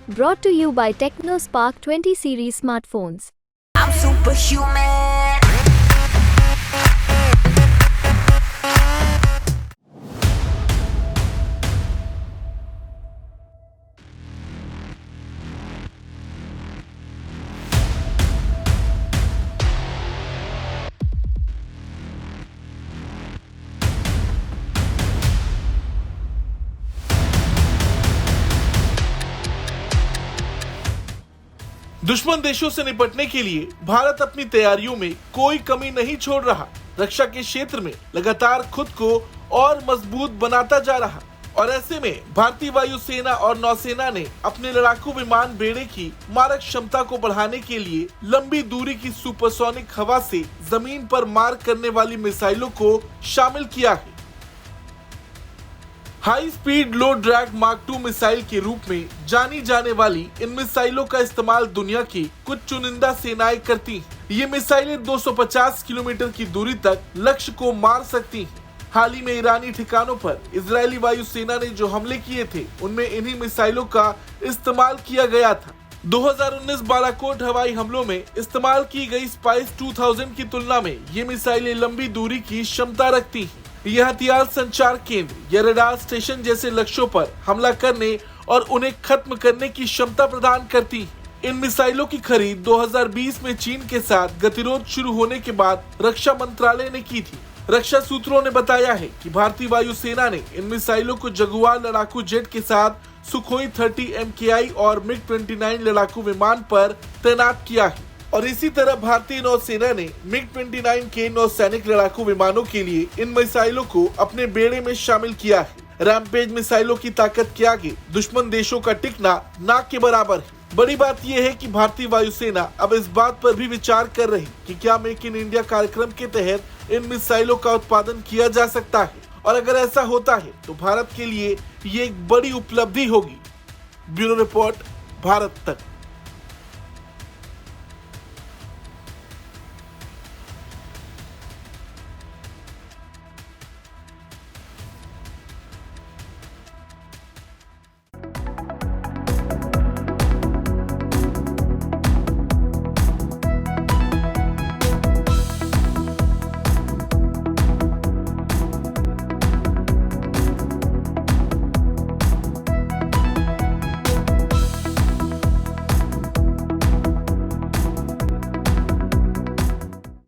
Brought to you by TechnoSpark 20 series smartphones. I'm superhuman. दुश्मन देशों से निपटने के लिए भारत अपनी तैयारियों में कोई कमी नहीं छोड़ रहा। रक्षा के क्षेत्र में लगातार खुद को और मजबूत बनाता जा रहा और ऐसे में भारतीय वायुसेना और नौसेना ने अपने लड़ाकू विमान बेड़े की मारक क्षमता को बढ़ाने के लिए लंबी दूरी की सुपरसोनिक हवा से जमीन पर मार करने वाली मिसाइलों को शामिल किया है। हाई स्पीड लो ड्रैग मार्क 2 मिसाइल के रूप में जानी जाने वाली इन मिसाइलों का इस्तेमाल दुनिया की कुछ चुनिंदा सेनाएं करती हैं। ये मिसाइलें 250 किलोमीटर की दूरी तक लक्ष्य को मार सकती हैं। हाल ही में ईरानी ठिकानों पर इजरायली वायुसेना ने जो हमले किए थे उनमें इन्हीं मिसाइलों का इस्तेमाल किया गया था। 2019 बालाकोट हवाई हमलों में इस्तेमाल की गई स्पाइस 2000 की तुलना में ये मिसाइलें लंबी दूरी की क्षमता रखती हैं। यह हथियार संचार केंद्र या रडार स्टेशन जैसे लक्ष्यों पर हमला करने और उन्हें खत्म करने की क्षमता प्रदान करती है। इन मिसाइलों की खरीद 2020 में चीन के साथ गतिरोध शुरू होने के बाद रक्षा मंत्रालय ने की थी। रक्षा सूत्रों ने बताया है कि भारतीय वायुसेना ने इन मिसाइलों को जगुआर लड़ाकू जेट के साथ सुखोई 30 MKI और MiG-29 लड़ाकू विमान पर तैनात किया है और इसी तरह भारतीय नौसेना ने MiG-29 के नौसैनिक लड़ाकू विमानों के लिए इन मिसाइलों को अपने बेड़े में शामिल किया है। रैमपेज मिसाइलों की ताकत के आगे दुश्मन देशों का टिकना नाक के बराबर है। बड़ी बात यह है कि भारतीय वायुसेना अब इस बात पर भी विचार कर रही कि क्या मेक इन इंडिया कार्यक्रम के तहत इन मिसाइलों का उत्पादन किया जा सकता है और अगर ऐसा होता है तो भारत के लिए ये एक बड़ी उपलब्धि होगी। ब्यूरो रिपोर्ट, भारत तक।